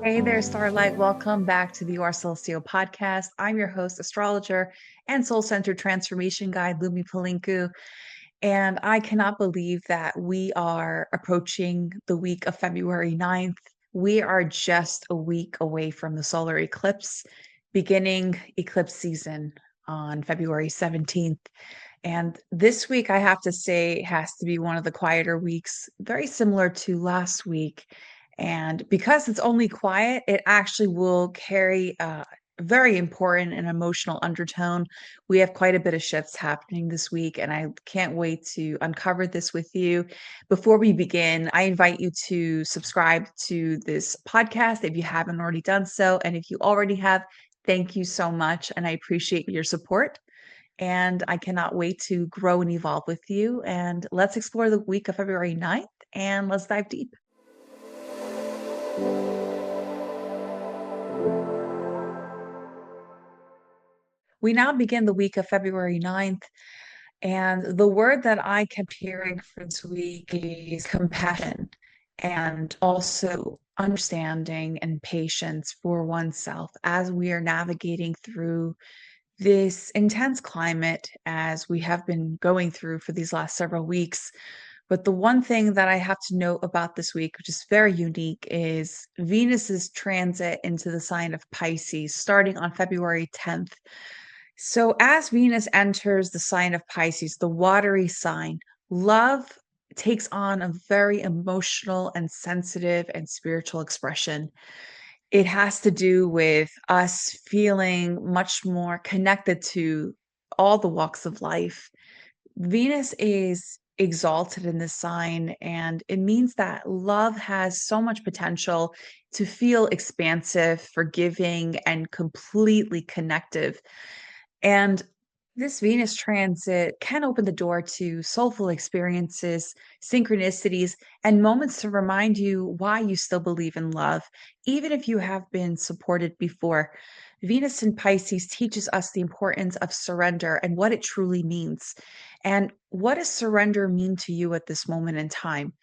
Hey there, Starlight. Welcome back to the Your Celestial podcast. I'm your host, astrologer, and soul centered transformation guide, Lumi Pelinku. And I cannot believe that we are approaching the week of February 9th. We are just a week away from the solar eclipse, beginning eclipse season on February 17th. And this week, I have to say, has to be one of the quieter weeks, very similar to last week. And because it's only quiet, it actually will carry a very important and emotional undertone. We have quite a bit of shifts happening this week, and I can't wait to uncover this with you. Before we begin, I invite you to subscribe to this podcast if you haven't already done so. And if you already have, thank you so much. And I appreciate your support. And I cannot wait to grow and evolve with you. And let's explore the week of February 9th and let's dive deep. We now begin the week of February 9th. And the word that I kept hearing for this week is compassion and also understanding and patience for oneself as we are navigating through this intense climate as we have been going through for these last several weeks. But the one thing that I have to note about this week, which is very unique, is Venus's transit into the sign of Pisces starting on February 10th. So, as Venus enters the sign of Pisces, the watery sign, love takes on a very emotional and sensitive and spiritual expression. It has to do with us feeling much more connected to all the walks of life. Venus is exalted in this sign, and it means that love has so much potential to feel expansive, forgiving, and completely connective. And this Venus transit can open the door to soulful experiences, synchronicities, and moments to remind you why you still believe in love, even if you have been supported before. Venus in Pisces teaches us the importance of surrender and what it truly means. And what does surrender mean to you at this moment in time?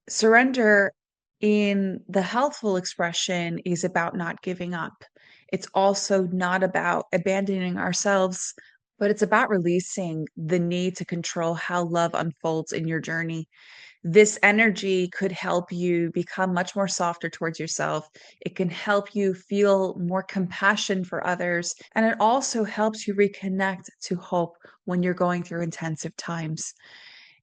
Surrender in the healthful expression is about not giving up. It's also not about abandoning ourselves, but it's about releasing the need to control how love unfolds in your journey. This energy could help you become much more softer towards yourself. It can help you feel more compassion for others. And it also helps you reconnect to hope when you're going through intensive times.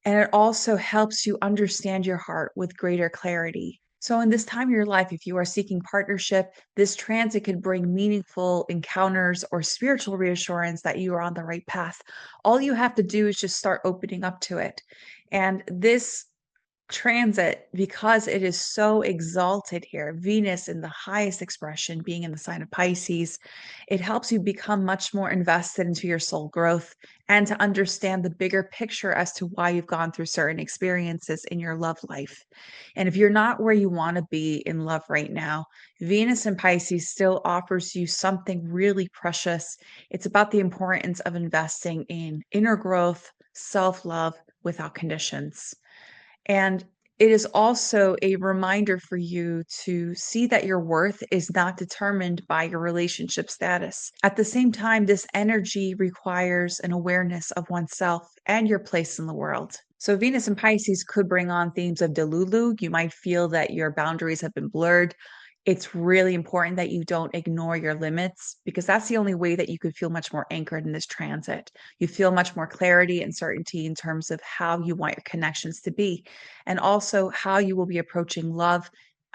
And it also helps you understand your heart with greater clarity. So, in this time of your life, if you are seeking partnership, this transit could bring meaningful encounters or spiritual reassurance that you are on the right path. All you have to do is just start opening up to it. And this transit, because it is so exalted here, Venus in the highest expression being in the sign of Pisces, it helps you become much more invested into your soul growth and to understand the bigger picture as to why you've gone through certain experiences in your love life. And if you're not where you want to be in love right now, Venus in Pisces still offers you something really precious. It's about the importance of investing in inner growth, self-love without conditions. And it is also a reminder for you to see that your worth is not determined by your relationship status. At the same time, this energy requires an awareness of oneself and your place in the world. So, Venus and Pisces could bring on themes of delulu. You might feel that your boundaries have been blurred. It's really important that you don't ignore your limits because that's the only way that you could feel much more anchored in this transit. You feel much more clarity and certainty in terms of how you want your connections to be, and also how you will be approaching love.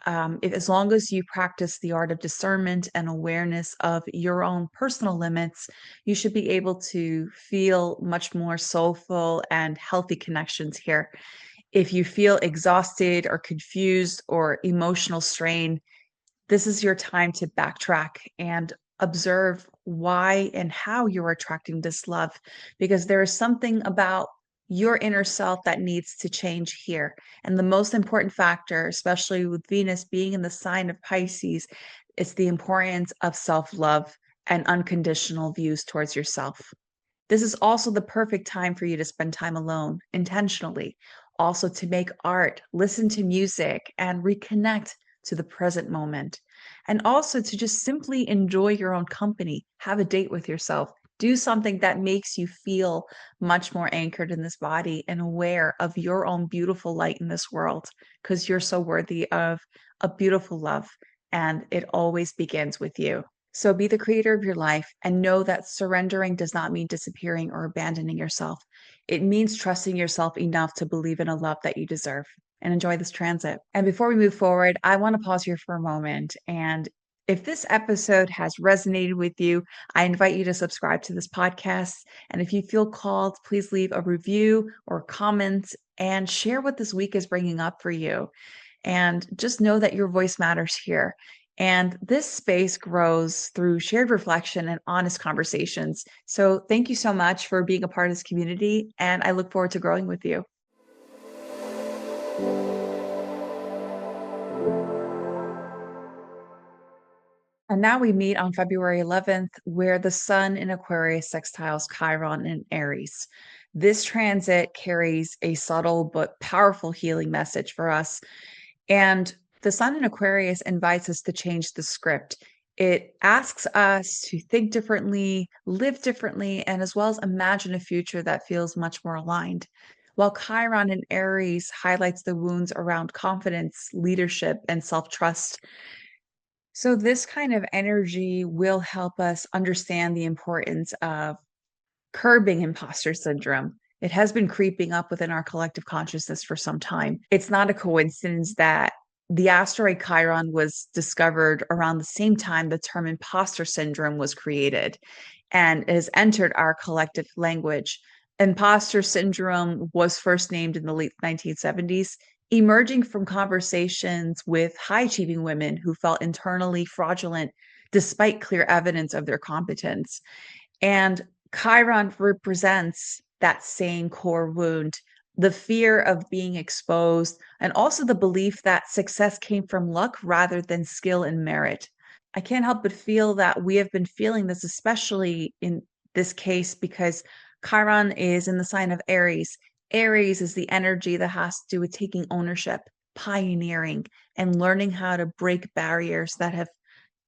As long as you practice the art of discernment and awareness of your own personal limits, you should be able to feel much more soulful and healthy connections here. If you feel exhausted or confused or emotional strain, this is your time to backtrack and observe why and how you're attracting this love, because there is something about your inner self that needs to change here. And the most important factor, especially with Venus being in the sign of Pisces, is the importance of self love and unconditional views towards yourself. This is also the perfect time for you to spend time alone intentionally, also to make art, listen to music, and reconnect to the present moment, and also to just simply enjoy your own company, have a date with yourself, do something that makes you feel much more anchored in this body and aware of your own beautiful light in this world, because you're so worthy of a beautiful love, and it always begins with you. So be the creator of your life and know that surrendering does not mean disappearing or abandoning yourself. It means trusting yourself enough to believe in a love that you deserve, and enjoy this transit. And before we move forward, I want to pause here for a moment. And if this episode has resonated with you, I invite you to subscribe to this podcast. And if you feel called, please leave a review or comment and share what this week is bringing up for you. And just know that your voice matters here. And this space grows through shared reflection and honest conversations. So thank you so much for being a part of this community. And I look forward to growing with you. And now we meet on February 11th, where the sun in Aquarius sextiles Chiron in Aries. This transit carries a subtle but powerful healing message for us. And the sun in Aquarius invites us to change the script. It asks us to think differently, live differently, and as well as imagine a future that feels much more aligned. While Chiron in Aries highlights the wounds around confidence, leadership, and self trust. So, this kind of energy will help us understand the importance of curbing imposter syndrome. It has been creeping up within our collective consciousness for some time. It's not a coincidence that the asteroid Chiron was discovered around the same time the term imposter syndrome was created and has entered our collective language. Imposter syndrome was first named in the late 1970s, emerging from conversations with high achieving women who felt internally fraudulent despite clear evidence of their competence. And Chiron represents that same core wound, the fear of being exposed, and also the belief that success came from luck rather than skill and merit. I can't help but feel that we have been feeling this, especially in this case, because Chiron is in the sign of Aries. Aries is the energy that has to do with taking ownership, pioneering, and learning how to break barriers that have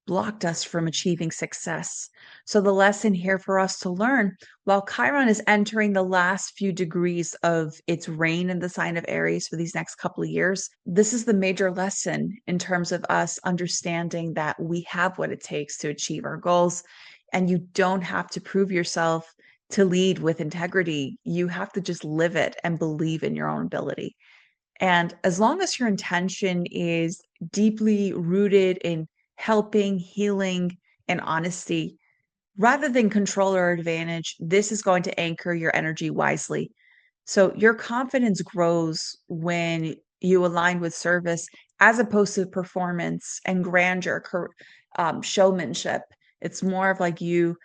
blocked us from achieving success. So, the lesson here for us to learn, while Chiron is entering the last few degrees of its reign in the sign of Aries for these next couple of years, this is the major lesson in terms of us understanding that we have what it takes to achieve our goals. And you don't have to prove yourself to lead with integrity. You have to just live it and believe in your own ability. And as long as your intention is deeply rooted in helping, healing, and honesty, rather than control or advantage, this is going to anchor your energy wisely. So your confidence grows when you align with service as opposed to performance and grandeur, showmanship. It's more of like you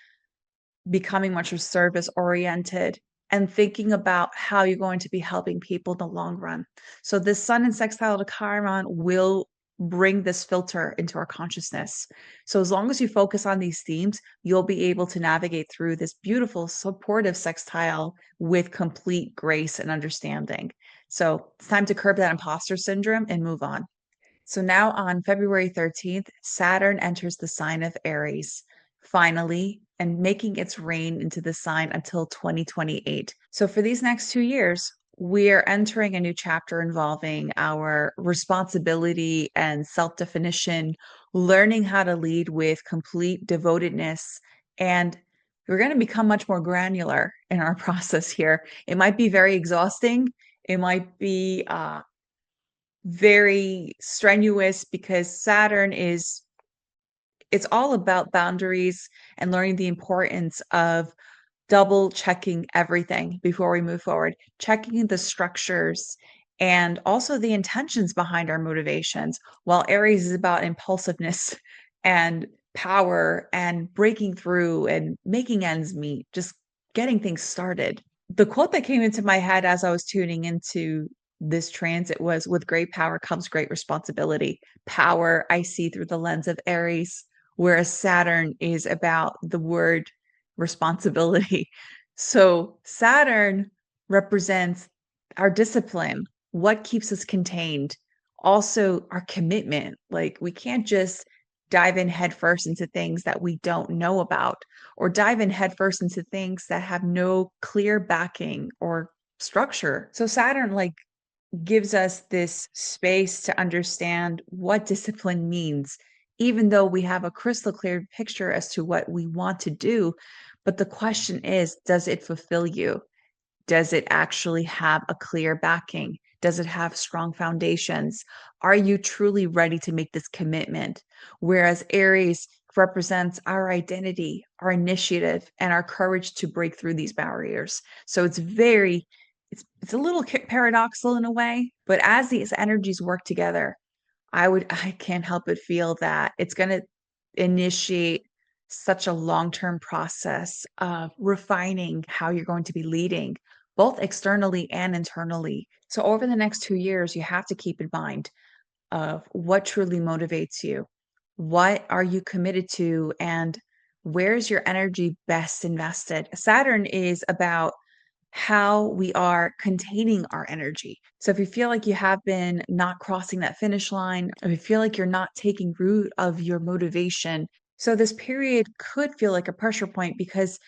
becoming much more service oriented and thinking about how you're going to be helping people in the long run. So this sun and sextile to Chiron will bring this filter into our consciousness. So as long as you focus on these themes, you'll be able to navigate through this beautiful supportive sextile with complete grace and understanding. So it's time to curb that imposter syndrome and move on. So now on February 13th, Saturn enters the sign of Aries, finally, and making its reign into the sign until 2028. So for these next 2 years, we are entering a new chapter involving our responsibility and self definition, learning how to lead with complete devotedness. And we're going to become much more granular in our process here. It might be very exhausting. It might be very strenuous because Saturn is it's all about boundaries and learning the importance of double checking everything before we move forward, checking the structures and also the intentions behind our motivations. While Aries is about impulsiveness and power and breaking through and making ends meet, just getting things started. The quote that came into my head as I was tuning into this transit was, with great power comes great responsibility. Power I see through the lens of Aries, whereas Saturn is about the word responsibility. So Saturn represents our discipline, what keeps us contained, Also our commitment. Like we can't just dive in headfirst into things that we don't know about, or dive in headfirst into things that have no clear backing or structure. So Saturn like gives us this space to understand what discipline means, even though we have a crystal clear picture as to what we want to do. But the question is, does it fulfill you? Does it actually have a clear backing? Does it have strong foundations? Are you truly ready to make this commitment? Whereas Aries represents our identity, our initiative, and our courage to break through these barriers. So it's a little paradoxical in a way, but as these energies work together, I can't help but feel that it's going to initiate such a long-term process of refining how you're going to be leading, both externally and internally. So over the next 2 years, you have to keep in mind of what truly motivates you. What are you committed to? And where's your energy best invested? Saturn is about how we are containing our energy. So if you feel like you have been not crossing that finish line, or you feel like you're not taking root of your motivation, so this period could feel like a pressure point because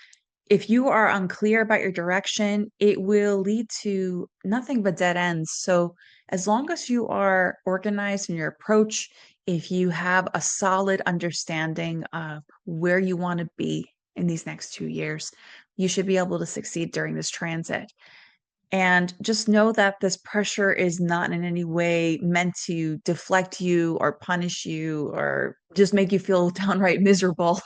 if you are unclear about your direction, it will lead to nothing but dead ends. So, as long as you are organized in your approach, if you have a solid understanding of where you want to be in these next 2 years, you should be able to succeed during this transit. And just know that this pressure is not in any way meant to deflect you or punish you or just make you feel downright miserable.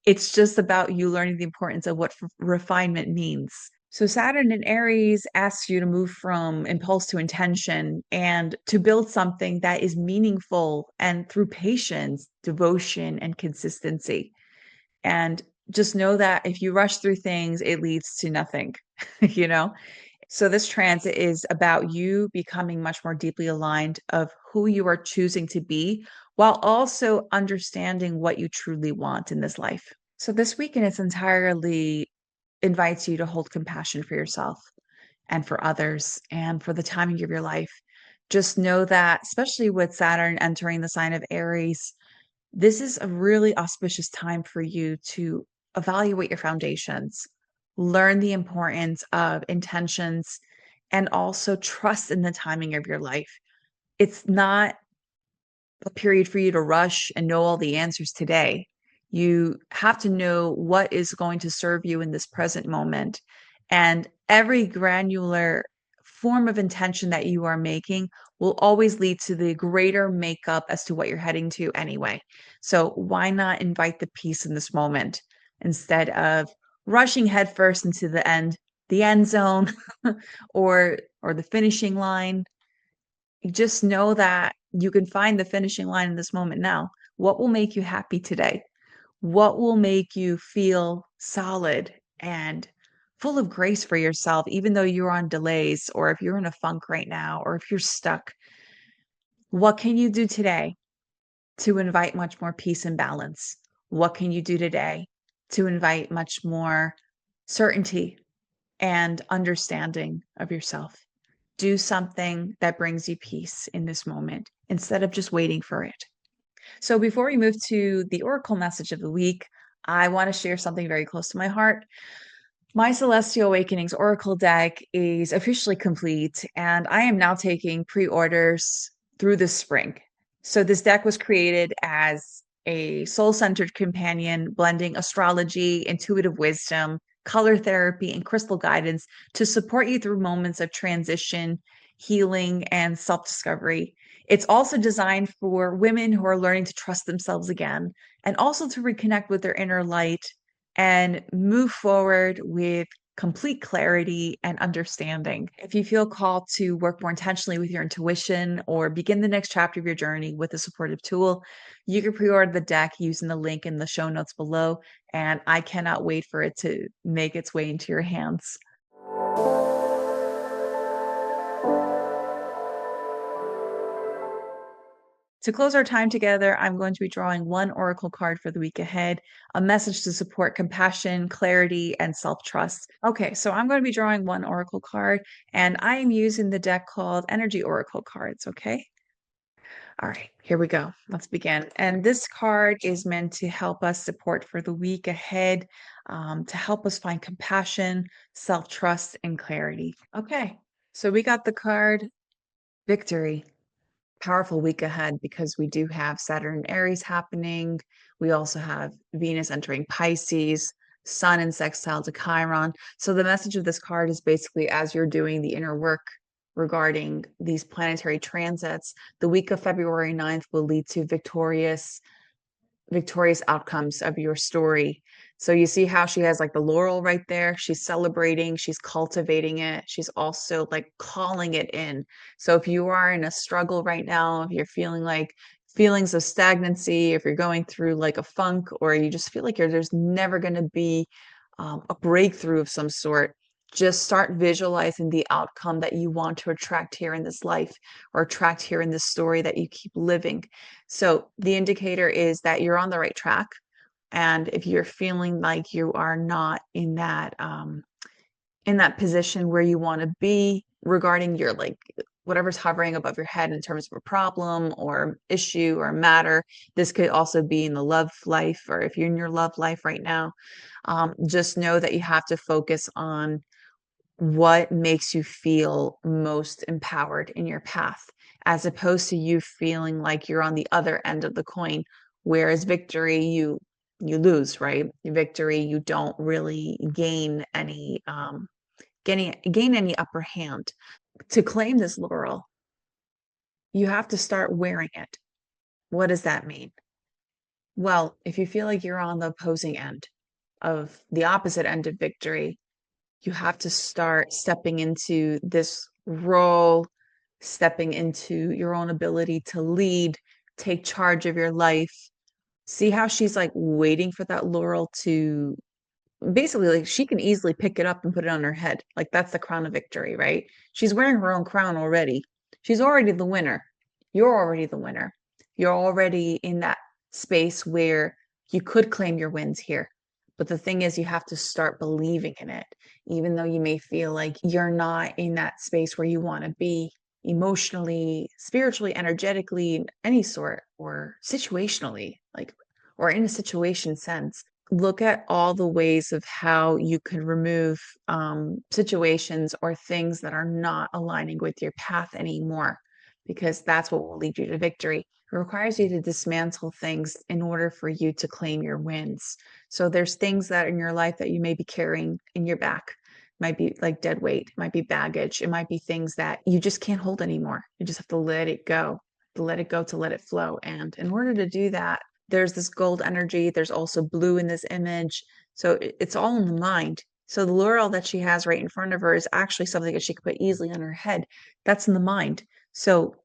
It's just about you learning the importance of what refinement means. So, Saturn in Aries asks you to move from impulse to intention and to build something that is meaningful and through patience, devotion, and consistency. And just know that if you rush through things, it leads to nothing, you know? So this transit is about you becoming much more deeply aligned of who you are choosing to be while also understanding what you truly want in this life. So this week in its entirely invites you to hold compassion for yourself and for others and for the timing of your life. Just know that, especially with Saturn entering the sign of Aries, this is a really auspicious time for you to evaluate your foundations, learn the importance of intentions, and also trust in the timing of your life. It's not a period for you to rush and know all the answers today. You have to know what is going to serve you in this present moment. And every granular form of intention that you are making will always lead to the greater makeup as to what you're heading to anyway. So why not invite the peace in this moment instead of rushing headfirst into the end zone or the finishing line? Just know that you can find the finishing line in this moment now. What will make you happy today? What will make you feel solid and full of grace for yourself, even though you're on delays, or if you're in a funk right now, or if you're stuck? What can you do today to invite much more peace and balance? What can you do today to invite much more certainty and understanding of yourself? Do something that brings you peace in this moment instead of just waiting for it. So, before we move to the Oracle message of the week, I want to share something very close to my heart. My Celestial Awakenings Oracle deck is officially complete, and I am now taking pre orders through the spring. So, this deck was created as a soul centered companion, blending astrology, intuitive wisdom, color therapy, and crystal guidance to support you through moments of transition, healing, and self discovery. It's also designed for women who are learning to trust themselves again and also to reconnect with their inner light and move forward with complete clarity and understanding. If you feel called to work more intentionally with your intuition or begin the next chapter of your journey with a supportive tool, you can pre order the deck using the link in the show notes below. And I cannot wait for it to make its way into your hands. To close our time together, I'm going to be drawing one oracle card for the week ahead, a message to support compassion, clarity, and self trust. Okay, so I'm going to be drawing one oracle card, and I am using the deck called Energy Oracle Cards. Okay. All right, here we go. Let's begin. And this card is meant to help us support for the week ahead, to help us find compassion, self-trust, and clarity. Okay, so we got the card Victory. Powerful week ahead because we do have Saturn and Aries happening. We also have Venus entering Pisces, Sun in sextile to Chiron. So the message of this card is basically as you're doing the inner work regarding these planetary transits, the week of February 9th will lead to victorious outcomes of your story. So you see how she has like the laurel right there. She's celebrating, she's cultivating it. She's also like calling it in. So if you are in a struggle right now, if you're feeling like feelings of stagnancy, if you're going through like a funk, or you just feel like there's never going to be a breakthrough of some sort, just start visualizing the outcome that you want to attract here in this life or attract here in this story that you keep living. So the indicator is that you're on the right track. And if you're feeling like you are not in that position where you want to be regarding your like whatever's hovering above your head in terms of a problem or issue or matter, this could also be in the love life, or if you're in your love life right now, just know that you have to focus on what makes you feel most empowered in your path, as opposed to you feeling like you're on the other end of the coin. Whereas victory, you lose, right? Victory, you don't really gain any upper hand. To claim this laurel, you have to start wearing it. What does that mean? Well, if you feel like you're on the opposing end of the opposite end of victory, you have to start stepping into this role, stepping into your own ability to lead, take charge of your life. See how she's like waiting for that laurel to basically, like, she can easily pick it up and put it on her head. Like, that's the crown of victory, right? She's wearing her own crown already. She's already the winner. You're already the winner. You're already in that space where you could claim your wins here. But the thing is, you have to start believing in it, even though you may feel like you're not in that space where you want to be emotionally, spiritually, energetically, in any sort, or situationally, like, or in a situation sense. Look at all the ways of how you could remove situations or things that are not aligning with your path anymore, because that's what will lead you to victory. It requires you to dismantle things in order for you to claim your wins. So there's things that in your life that you may be carrying in your back. Might be like dead weight, it might be baggage, it might be things that you just can't hold anymore. You just have to let it go, to let it go, to let it flow. And in order to do that, there's this gold energy. There's also blue in this image. So it's all in the mind. So the laurel that she has right in front of her is actually something that she could put easily on her head. That's in the mind. So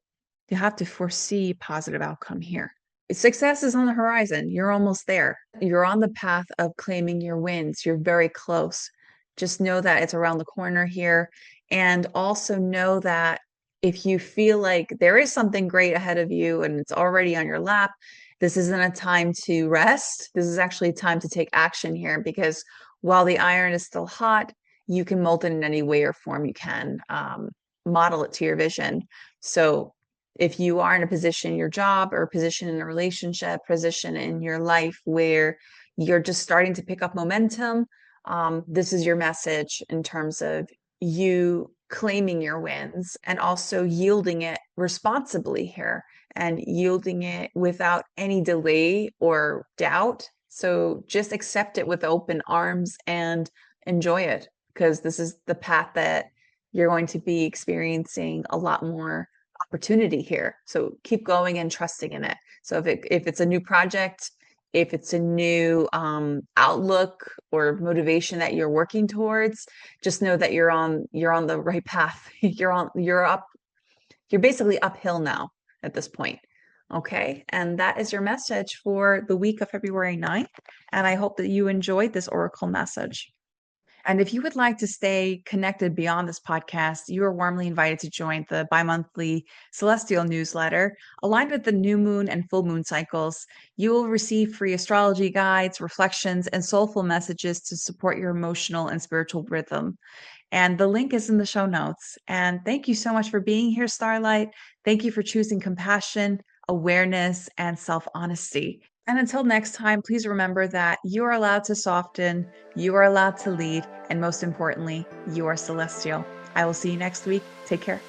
you have to foresee positive outcome here. Success is on the horizon. You're almost there. You're on the path of claiming your wins. You're very close. Just know that it's around the corner here. And also know that if you feel like there is something great ahead of you and it's already on your lap, this isn't a time to rest. This is actually a time to take action here, because while the iron is still hot, you can mold it in any way or form you can, model it to your vision. So if you are in a position in your job, or a position in a relationship, position in your life where you're just starting to pick up momentum, this is your message in terms of you claiming your wins and also yielding it responsibly here, and yielding it without any delay or doubt. So just accept it with open arms and enjoy it, because this is the path that you're going to be experiencing a lot more opportunity here. So keep going and trusting in it. So if it's a new project, if it's a new outlook or motivation that you're working towards, just know that you're on the right path. You're basically uphill now at this point. Okay. And that is your message for the week of February 9th. And I hope that you enjoyed this oracle message. And if you would like to stay connected beyond this podcast, you are warmly invited to join the bi-monthly celestial newsletter aligned with the new moon and full moon cycles. You will receive free astrology guides, reflections, and soulful messages to support your emotional and spiritual rhythm. And the link is in the show notes. And thank you so much for being here, Starlight. Thank you for choosing compassion. awareness, and self honesty. And until next time, please remember that you are allowed to soften, you are allowed to lead, and most importantly, you are celestial. I will see you next week. Take care.